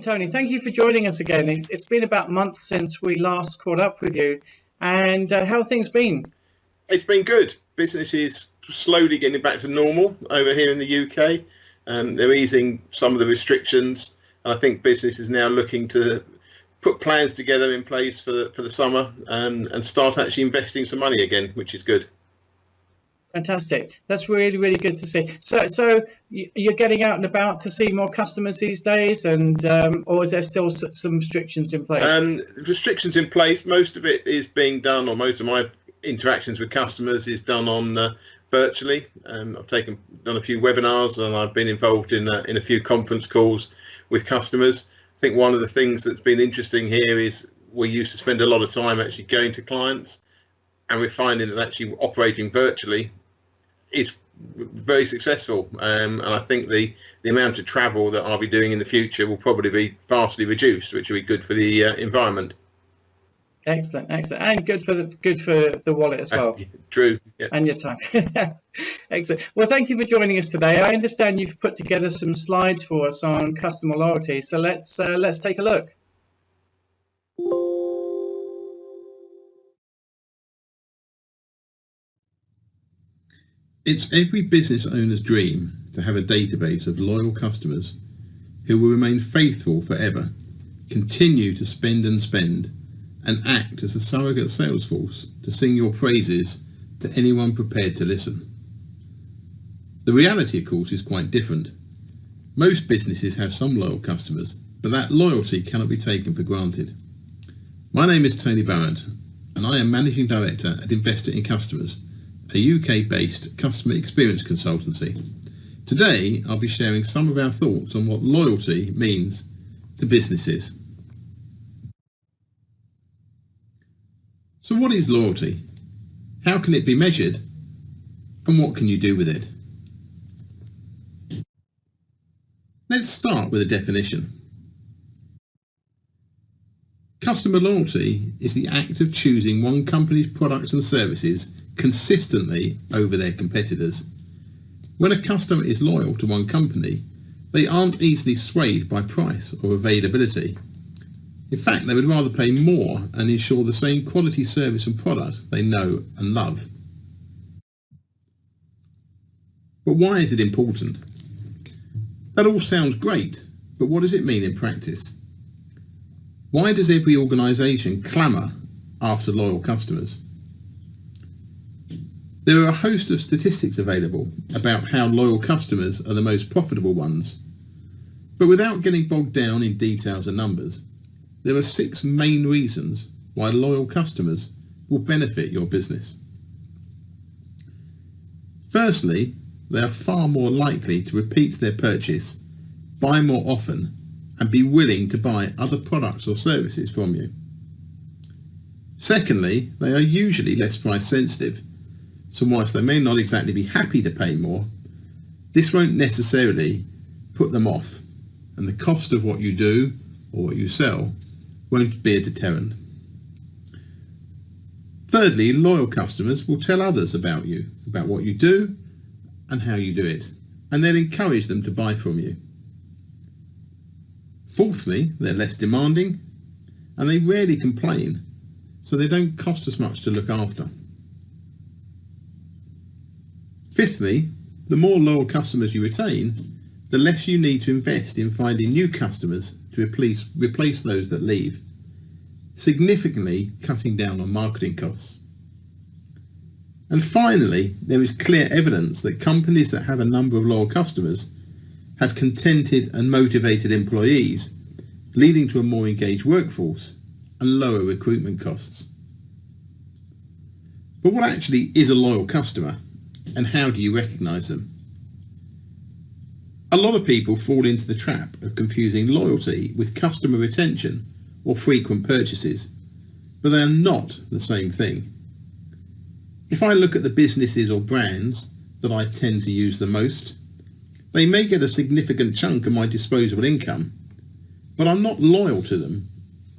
Tony. Thank you for joining us again. It's been about a month since we last caught up with you. And how have things been? It's been good. Business is slowly getting back to normal over here in the UK. They're easing some of the restrictions. And I think business is now looking to put plans together in place for the summer and start actually investing some money again, which is good. Fantastic. That's really, really good to see. So you're getting out and about to see more customers these days, and or is there still some restrictions in place? Restrictions in place. Most of it is being done, or most of my interactions with customers is done on virtually. I've done a few webinars, and I've been involved in a few conference calls with customers. I think one of the things that's been interesting here is we used to spend a lot of time actually going to clients, and we're finding that actually operating virtually is very successful, and I think the amount of travel that I'll be doing in the future will probably be vastly reduced, which will be good for the environment. Excellent, and good for the wallet as well. True. Yeah. And your time. Excellent. Well, thank you for joining us today. I understand you've put together some slides for us on customer loyalty, so let's take a look. It's every business owner's dream to have a database of loyal customers who will remain faithful forever, continue to spend and act as a surrogate sales force to sing your praises to anyone prepared to listen. The reality, of course, is quite different. Most businesses have some loyal customers, but that loyalty cannot be taken for granted. My name is Tony Barritt, and I am Managing Director at Investor in Customers, a UK-based customer experience consultancy. Today, I'll be sharing some of our thoughts on what loyalty means to businesses. So what is loyalty? How can it be measured? And what can you do with it? Let's start with a definition. Customer loyalty is the act of choosing one company's products and services consistently over their competitors. When a customer is loyal to one company, they aren't easily swayed by price or availability. In fact, they would rather pay more and ensure the same quality service and product they know and love. But why is it important? That all sounds great, but what does it mean in practice? Why does every organisation clamour after loyal customers? There are a host of statistics available about how loyal customers are the most profitable ones, but without getting bogged down in details and numbers, there are 6 main reasons why loyal customers will benefit your business. Firstly, they are far more likely to repeat their purchase, buy more often, and be willing to buy other products or services from you. Secondly, they are usually less price sensitive. So whilst they may not exactly be happy to pay more, this won't necessarily put them off, and the cost of what you do or what you sell won't be a deterrent. Thirdly, loyal customers will tell others about you, about what you do and how you do it, and they'll encourage them to buy from you. Fourthly, they're less demanding and they rarely complain, so they don't cost as much to look after. Fifthly, the more loyal customers you retain, the less you need to invest in finding new customers to replace those that leave, significantly cutting down on marketing costs. And finally, there is clear evidence that companies that have a number of loyal customers have contented and motivated employees, leading to a more engaged workforce and lower recruitment costs. But what actually is a loyal customer? And how do you recognise them? A lot of people fall into the trap of confusing loyalty with customer retention or frequent purchases, but they are not the same thing. If I look at the businesses or brands that I tend to use the most, they may get a significant chunk of my disposable income, but I'm not loyal to them,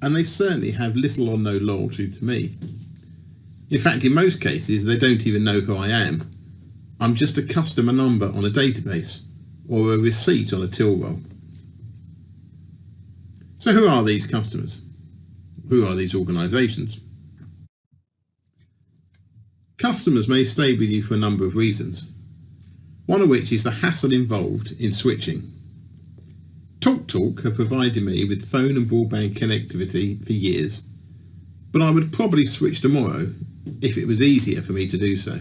and they certainly have little or no loyalty to me. In fact, in most cases, they don't even know who I am. I'm just a customer number on a database or a receipt on a till roll. So who are these customers? Who are these organisations? Customers may stay with you for a number of reasons, one of which is the hassle involved in switching. TalkTalk have provided me with phone and broadband connectivity for years, but I would probably switch tomorrow if it was easier for me to do so.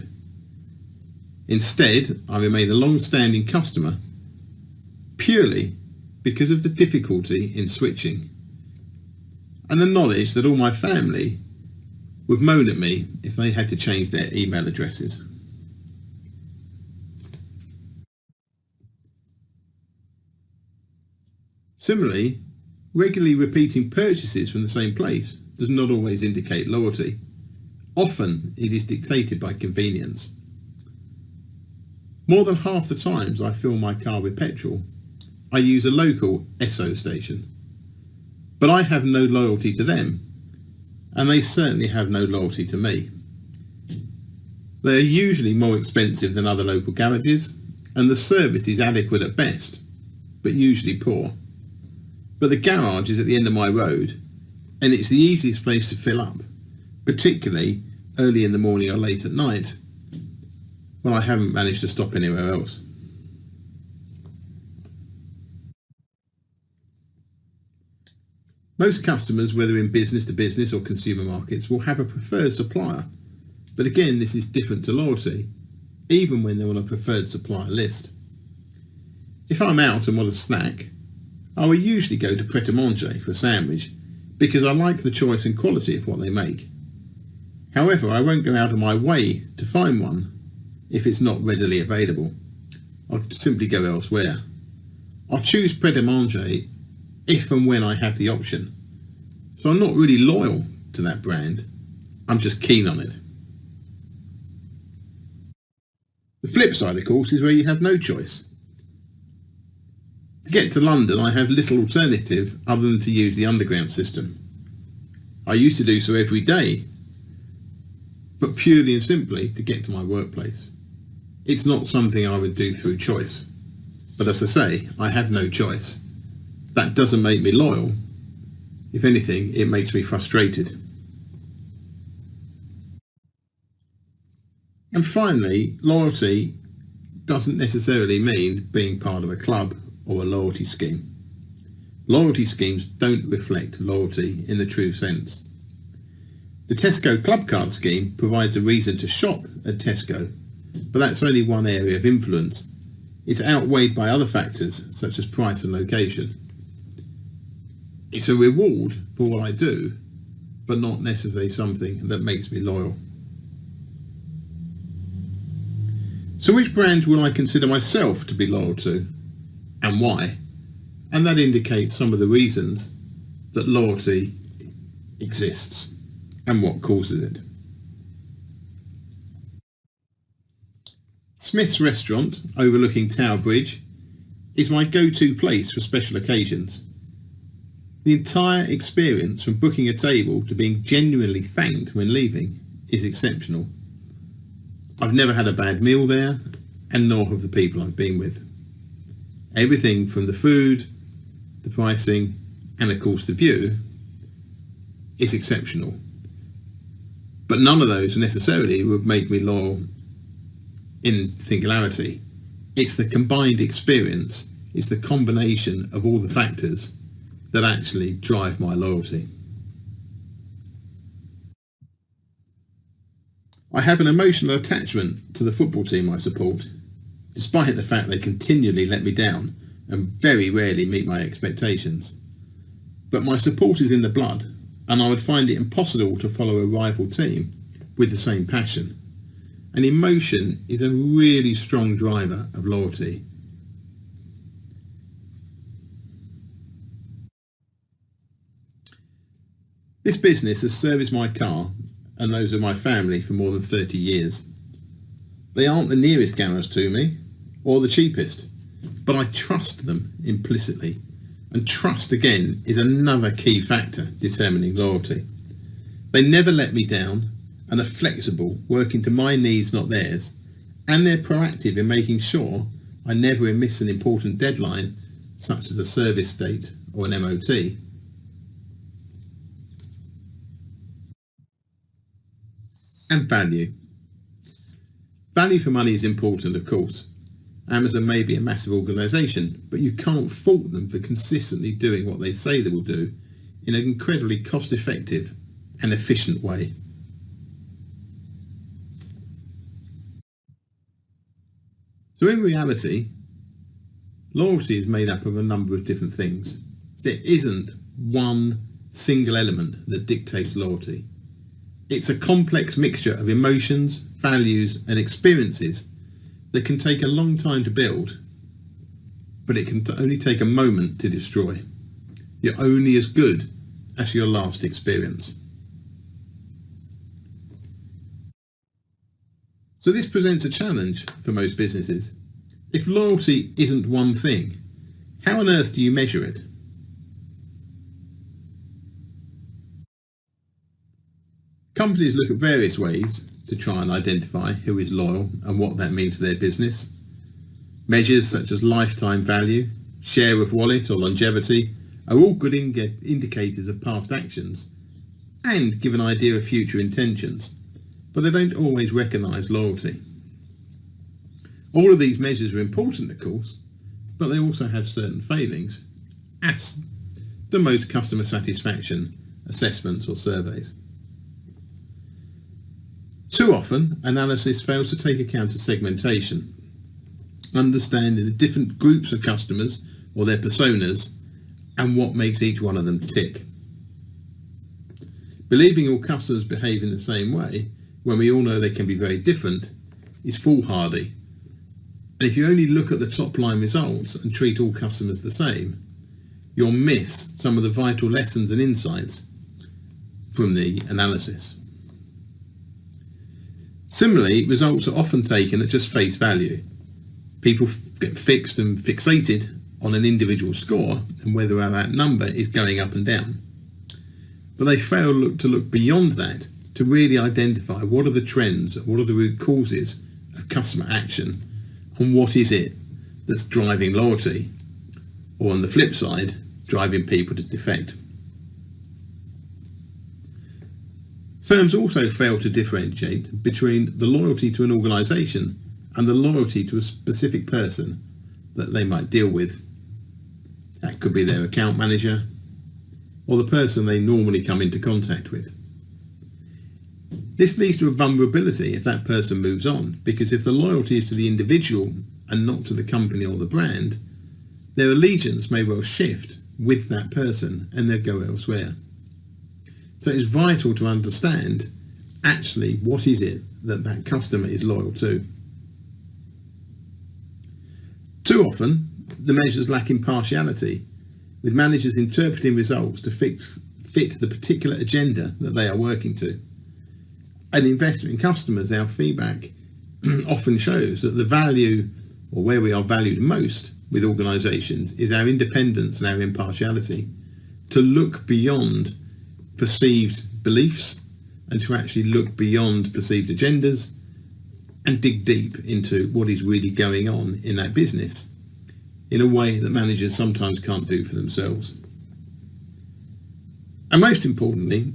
Instead, I remain a long-standing customer purely because of the difficulty in switching and the knowledge that all my family would moan at me if they had to change their email addresses. Similarly, regularly repeating purchases from the same place does not always indicate loyalty. Often it is dictated by convenience. More than half the times I fill my car with petrol, I use a local Esso station. But I have no loyalty to them, and they certainly have no loyalty to me. They are usually more expensive than other local garages, and the service is adequate at best, but usually poor. But the garage is at the end of my road, and it's the easiest place to fill up, particularly early in the morning or late at night, when I haven't managed to stop anywhere else. Most customers, whether in business to business or consumer markets, will have a preferred supplier, but again this is different to loyalty, even when they're on a preferred supplier list. If I'm out and want a snack, I will usually go to Pret a Manger for a sandwich because I like the choice and quality of what they make. However, I won't go out of my way to find one if it's not readily available. I'll simply go elsewhere. I'll choose Pret a Manger if and when I have the option. So I'm not really loyal to that brand, I'm just keen on it. The flip side, of course, is where you have no choice. To get to London, I have little alternative other than to use the underground system. I used to do so every day, but purely and simply to get to my workplace. It's not something I would do through choice. But as I say, I have no choice. That doesn't make me loyal. If anything, it makes me frustrated. And finally, loyalty doesn't necessarily mean being part of a club or a loyalty scheme. Loyalty schemes don't reflect loyalty in the true sense. The Tesco Club Card scheme provides a reason to shop at Tesco, but that's only one area of influence. It's outweighed by other factors such as price and location. It's a reward for what I do, but not necessarily something that makes me loyal. So which brand will I consider myself to be loyal to, and why? And that indicates some of the reasons that loyalty exists and what causes it. Smith's restaurant, overlooking Tower Bridge, is my go-to place for special occasions. The entire experience, from booking a table to being genuinely thanked when leaving, is exceptional. I've never had a bad meal there, and nor have the people I've been with. Everything from the food, the pricing, and of course the view is exceptional. But none of those necessarily would make me loyal in singularity. It's the combined experience, it's the combination of all the factors that actually drive my loyalty. I have an emotional attachment to the football team I support, despite the fact they continually let me down and very rarely meet my expectations. But my support is in the blood, and I would find it impossible to follow a rival team with the same passion. And emotion is a really strong driver of loyalty. This business has serviced my car and those of my family for more than 30 years. They aren't the nearest garage to me or the cheapest, but I trust them implicitly, and trust again is another key factor determining loyalty. They never let me down and are flexible, working to my needs, not theirs, and they're proactive in making sure I never miss an important deadline such as a service date or an MOT. And value. Value for money is important, of course. Amazon may be a massive organisation, but you can't fault them for consistently doing what they say they will do in an incredibly cost-effective and efficient way. So in reality, loyalty is made up of a number of different things. There isn't one single element that dictates loyalty. It's a complex mixture of emotions, values and experiences that can take a long time to build, but it can only take a moment to destroy. You're only as good as your last experience. So this presents a challenge for most businesses. If loyalty isn't one thing, how on earth do you measure it? Companies look at various ways to try and identify who is loyal and what that means for their business. Measures such as lifetime value, share of wallet or longevity are all good indicators of past actions and give an idea of future intentions, but they don't always recognise loyalty. All of these measures are important, of course, but they also have certain failings, as do most customer satisfaction assessments or surveys. Too often, analysis fails to take account of segmentation, understanding the different groups of customers or their personas and what makes each one of them tick. Believing all customers behave in the same way, when we all know they can be very different, is foolhardy. And if you only look at the top line results and treat all customers the same, you'll miss some of the vital lessons and insights from the analysis. Similarly, results are often taken at just face value. People get fixed and fixated on an individual score and whether that number is going up and down. But they fail to look beyond that to really identify what are the trends, what are the root causes of customer action, and what is it that's driving loyalty, or on the flip side, driving people to defect. Firms also fail to differentiate between the loyalty to an organisation and the loyalty to a specific person that they might deal with. That could be their account manager or the person they normally come into contact with. This leads to a vulnerability if that person moves on, because if the loyalty is to the individual and not to the company or the brand, their allegiance may well shift with that person and they'll go elsewhere. So it's vital to understand actually what is it that that customer is loyal to. Too often, the measures lack impartiality, with managers interpreting results to fit the particular agenda that they are working to. An investor in customers, our feedback often shows that the value, or where we are valued most with organisations, is our independence and our impartiality, to look beyond perceived beliefs and to actually look beyond perceived agendas and dig deep into what is really going on in that business in a way that managers sometimes can't do for themselves. And most importantly,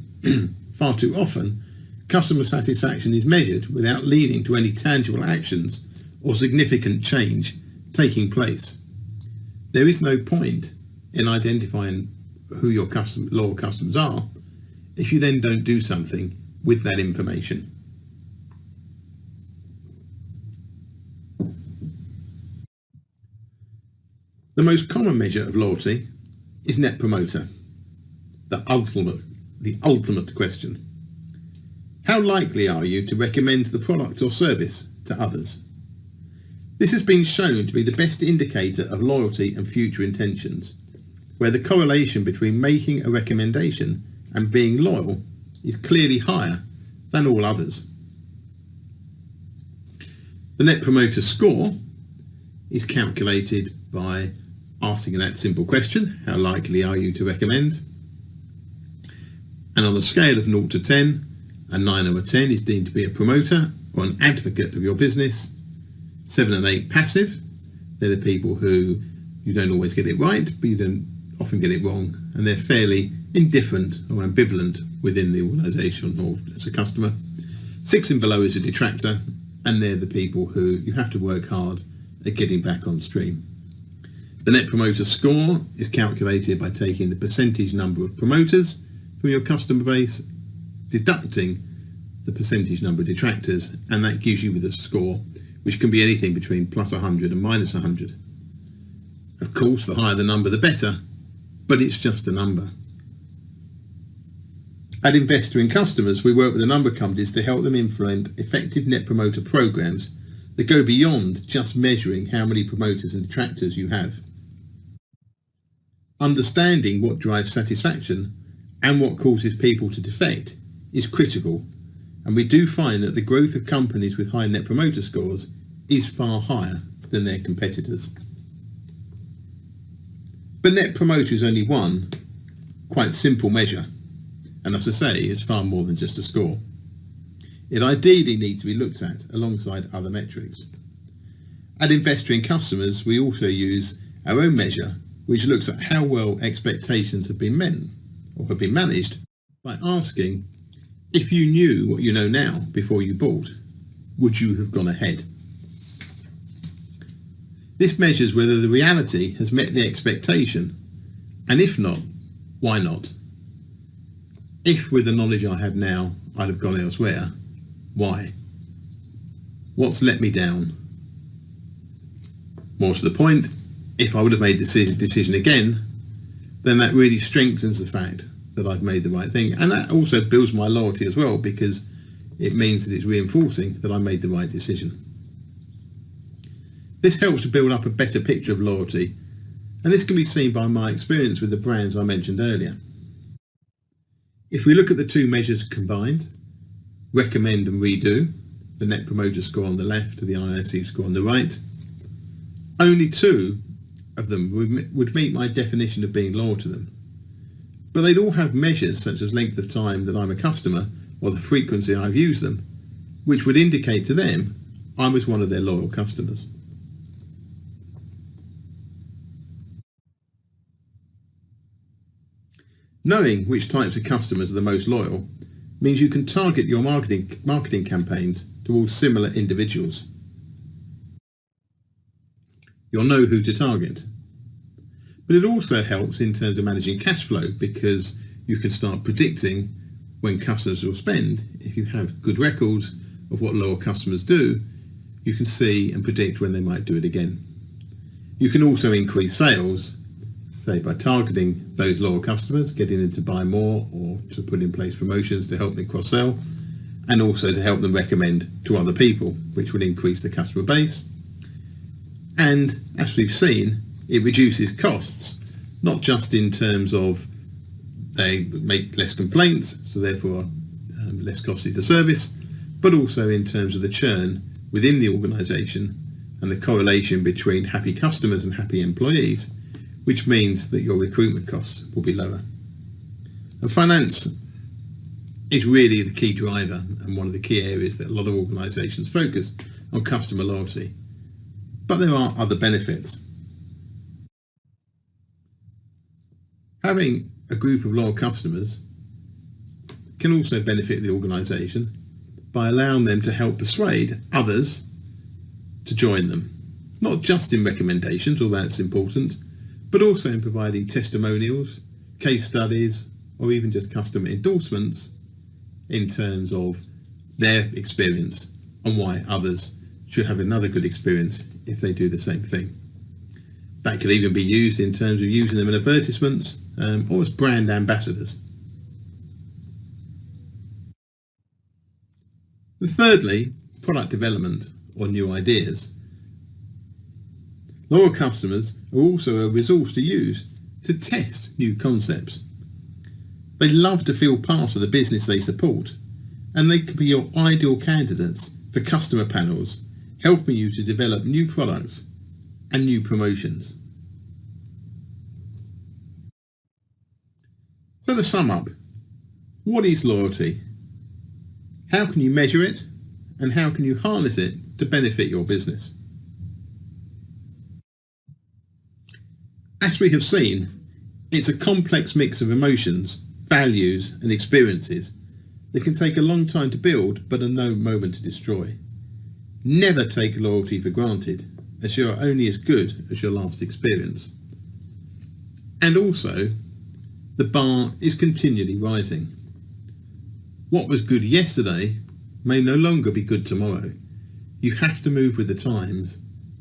far too often, customer satisfaction is measured without leading to any tangible actions or significant change taking place. There is no point in identifying who your loyal customers are if you then don't do something with that information. The most common measure of loyalty is Net Promoter, the ultimate question. How likely are you to recommend the product or service to others? This has been shown to be the best indicator of loyalty and future intentions, where the correlation between making a recommendation and being loyal is clearly higher than all others. The Net Promoter Score is calculated by asking that simple question, how likely are you to recommend? And on a scale of 0 to 10, a 9 or a 10 is deemed to be a promoter or an advocate of your business. 7 and 8 passive, they're the people who you don't always get it right, but you don't often get it wrong, and they're fairly indifferent or ambivalent within the organisation or as a customer. 6 and below is a detractor, and they're the people who you have to work hard at getting back on stream. The Net Promoter Score is calculated by taking the percentage number of promoters from your customer base, deducting the percentage number of detractors, and that gives you with a score which can be anything between plus 100 and minus 100. Of course, the higher the number, the better, but it's just a number. At Investor in Customers, we work with a number of companies to help them implement effective Net Promoter programs that go beyond just measuring how many promoters and detractors you have. Understanding what drives satisfaction and what causes people to defect is critical, and we do find that the growth of companies with high Net Promoter scores is far higher than their competitors. But Net Promoter is only one quite simple measure, and as I say, it's far more than just a score. It ideally needs to be looked at alongside other metrics. At Investor in Customers, we also use our own measure, which looks at how well expectations have been met or have been managed by asking, if you knew what you know now before you bought, would you have gone ahead? This measures whether the reality has met the expectation, and if not, why not? If with the knowledge I have now, I'd have gone elsewhere, why? What's let me down? More to the point, if I would have made the decision again, then that really strengthens the fact that I've made the right thing, and that also builds my loyalty as well, because it means that it's reinforcing that I made the right decision. This helps to build up a better picture of loyalty, and this can be seen by my experience with the brands I mentioned earlier. If we look at the two measures combined, recommend and redo, the Net Promoter Score on the left, the IIC score on the right, only 2 of them would meet my definition of being loyal to them. But they'd all have measures such as length of time that I'm a customer or the frequency I've used them, which would indicate to them I was one of their loyal customers. Knowing which types of customers are the most loyal means you can target your marketing campaigns towards similar individuals. You'll know who to target. But it also helps in terms of managing cash flow, because you can start predicting when customers will spend. If you have good records of what loyal customers do, you can see and predict when they might do it again. You can also increase sales, say by targeting those loyal customers, getting them to buy more or to put in place promotions to help them cross-sell, and also to help them recommend to other people, which will increase the customer base. And as we've seen, it reduces costs, not just in terms of they make less complaints, so therefore less costly to service, but also in terms of the churn within the organisation and the correlation between happy customers and happy employees, which means that your recruitment costs will be lower. And finance is really the key driver and one of the key areas that a lot of organisations focus on customer loyalty. But there are other benefits. Having a group of loyal customers can also benefit the organisation by allowing them to help persuade others to join them, not just in recommendations, although that's important, but also in providing testimonials, case studies, or even just customer endorsements in terms of their experience and why others should have another good experience if they do the same thing. That could even be used in terms of using them in advertisements or as brand ambassadors. And thirdly, product development or new ideas. Loyal customers are also a resource to use to test new concepts. They love to feel part of the business they support, and they can be your ideal candidates for customer panels, helping you to develop new products and new promotions. So to sum up, what is loyalty? How can you measure it, and how can you harness it to benefit your business? As we have seen, it's a complex mix of emotions, values and experiences They can take a long time to build, but are no moment to destroy. Never take loyalty for granted, as you are only as good as your last experience. And also, the bar is continually rising. What was good yesterday may no longer be good tomorrow. You have to move with the times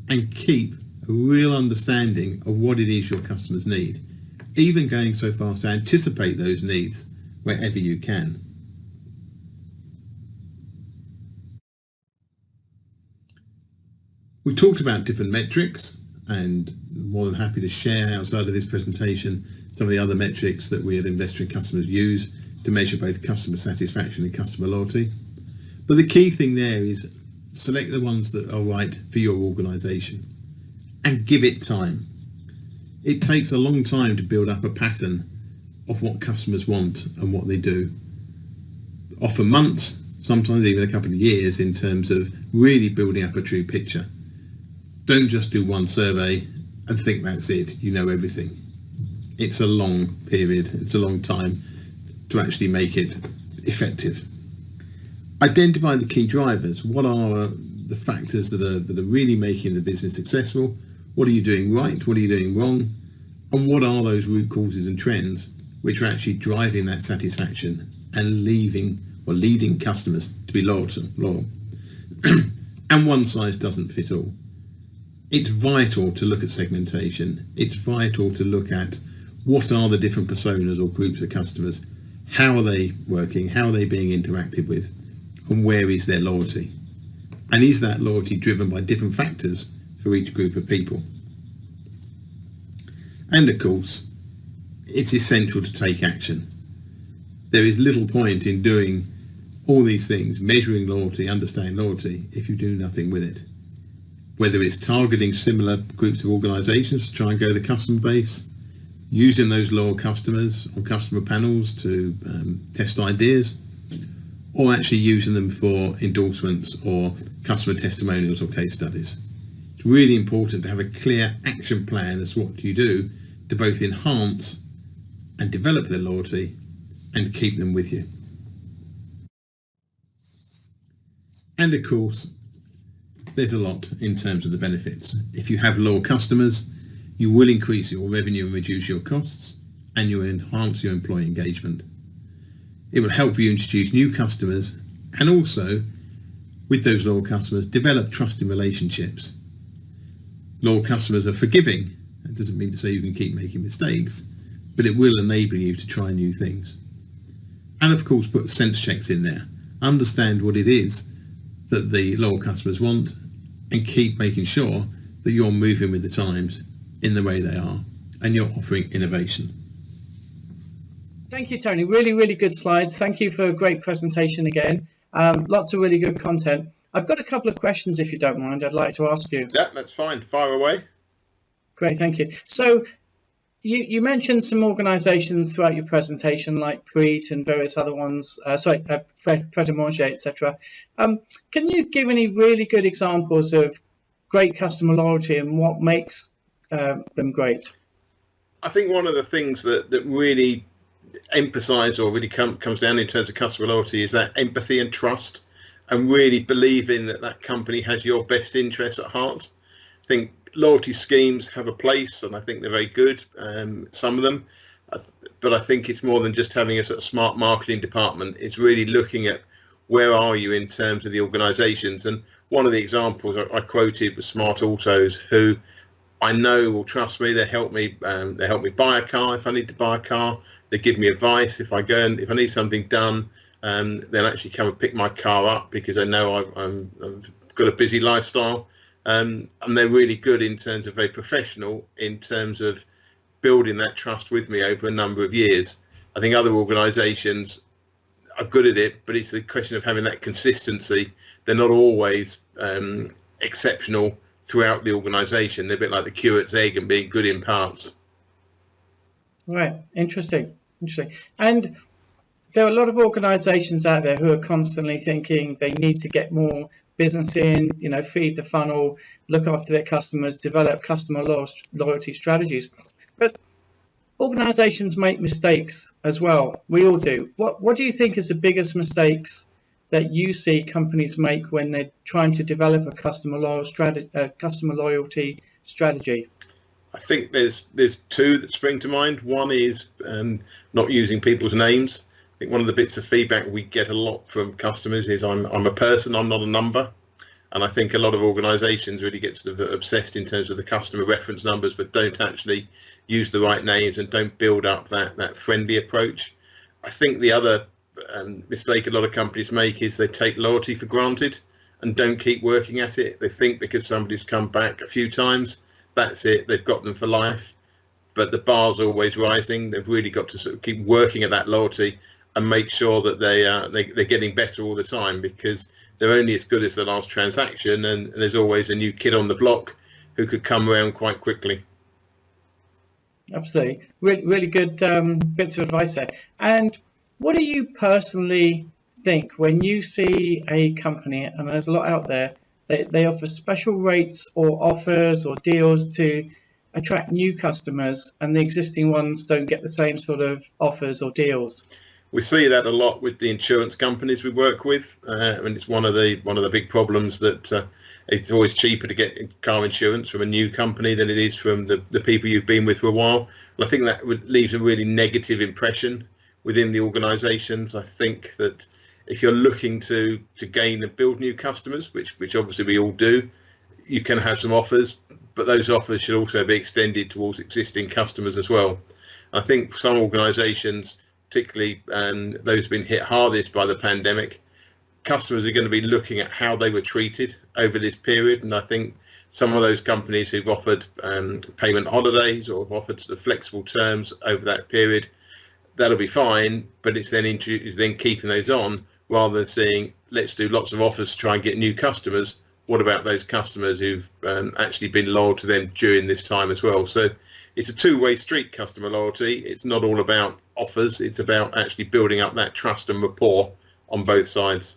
and keep a real understanding of what it is your customers need, even going so far as to anticipate those needs wherever you can. We talked about different metrics, and more than happy to share outside of this presentation some of the other metrics that we at Investor in Customers use to measure both customer satisfaction and customer loyalty. But the key thing there is select the ones that are right for your organisation and give it time. It takes a long time to build up a pattern of what customers want and what they do. Often months, sometimes even a couple of years, in terms of really building up a true picture. Don't just do one survey and think that's it, you know everything. It's a long period, it's a long time to actually make it effective. Identify the key drivers. What are the factors that are really making the business successful? What are you doing right? What are you doing wrong? And what are those root causes and trends which are actually driving that satisfaction and leading customers to be loyal. And one size doesn't fit all. It's vital to look at segmentation. It's vital to look at what are the different personas or groups of customers, how are they working, how are they being interacted with, and where is their loyalty? And is that loyalty driven by different factors for each group of people? And of course, it's essential to take action. There is little point in doing all these things, measuring loyalty, understanding loyalty, if you do nothing with it. Whether it's targeting similar groups of organisations to try and grow the customer base, using those loyal customers on customer panels to test ideas, or actually using them for endorsements or customer testimonials or case studies. It's really important to have a clear action plan as to what you do to both enhance and develop their loyalty and keep them with you. And of course, there's a lot in terms of the benefits. If you have loyal customers, you will increase your revenue and reduce your costs, and you will enhance your employee engagement. It will help you introduce new customers, and also, with those loyal customers, develop trusting relationships. Loyal customers are forgiving. That doesn't mean to say you can keep making mistakes, but it will enable you to try new things. And of course, put sense checks in there. Understand what it is that the loyal customers want, and keep making sure that you're moving with the times in the way they are, and you're offering innovation. Thank you, Tony. Really, really good slides. Thank you for a great presentation again. Lots of really good content. I've got a couple of questions, if you don't mind, I'd like to ask you. Yeah, that's fine. Fire away. Great, thank you. So you mentioned some organisations throughout your presentation, like Barritt and various other ones, Pret a Manger, etc. Can you give any really good examples of great customer loyalty and what makes them great? I think one of the things that really emphasise or really comes down in terms of customer loyalty is that empathy and trust, and really believing that company has your best interests at heart. I think loyalty schemes have a place, and I think they're very good, some of them, but I think it's more than just having a sort of smart marketing department. It's really looking at where are you in terms of the organisations. And one of the examples I quoted was Smart Autos, who I know will trust me. They help me buy a car if I need to buy a car. They give me advice if I if I need something done. They'll actually come and pick my car up because they know I've got a busy lifestyle. And they're really good in terms of very professional in terms of building that trust with me over a number of years. I think other organisations are good at it, but it's the question of having that consistency. They're not always exceptional throughout the organisation. They're a bit like the curate's egg and being good in parts. Right, interesting. And there are a lot of organisations out there who are constantly thinking they need to get more business in, feed the funnel, look after their customers, develop customer loyalty strategies. But organisations make mistakes as well. We all do. What do you think is the biggest mistakes that you see companies make when they're trying to develop a customer loyalty strategy? I think there's two that spring to mind. One is not using people's names. I think one of the bits of feedback we get a lot from customers is I'm a person, I'm not a number. And I think a lot of organisations really get sort of obsessed in terms of the customer reference numbers, but don't actually use the right names and don't build up that friendly approach. I think the other mistake a lot of companies make is they take loyalty for granted and don't keep working at it. They think because somebody's come back a few times, that's it, they've got them for life. But the bar's always rising. They've really got to sort of keep working at that loyalty and make sure that they're getting better all the time, because they're only as good as the last transaction, and there's always a new kid on the block who could come around quite quickly. Absolutely. Really good bits of advice there. And what do you personally think when you see a company, and there's a lot out there, they offer special rates or offers or deals to attract new customers, and the existing ones don't get the same sort of offers or deals? We see that a lot with the insurance companies we work with, and it's one of the big problems that it's always cheaper to get car insurance from a new company than it is from the people you've been with for a while. And I think that leaves a really negative impression within the organisations. I think that if you're looking to gain and build new customers, which obviously we all do, you can have some offers, but those offers should also be extended towards existing customers as well. I think some organisations, particularly those who've been hit hardest by the pandemic, customers are going to be looking at how they were treated over this period. And I think some of those companies who've offered payment holidays or have offered sort of flexible terms over that period, that'll be fine, but it's then keeping those on rather than saying, let's do lots of offers to try and get new customers. What about those customers who've actually been loyal to them during this time as well? So it's a two-way street, customer loyalty. It's not all about offers. It's about actually building up that trust and rapport on both sides.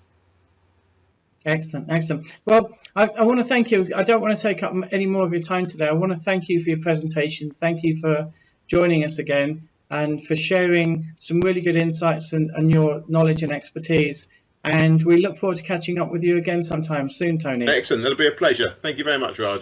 Excellent, excellent. Well, I want to thank you. I don't want to take up any more of your time today. I want to thank you for your presentation. Thank you for joining us again and for sharing some really good insights and your knowledge and expertise. And we look forward to catching up with you again sometime soon, Tony. Excellent. That'll be a pleasure. Thank you very much, Raj.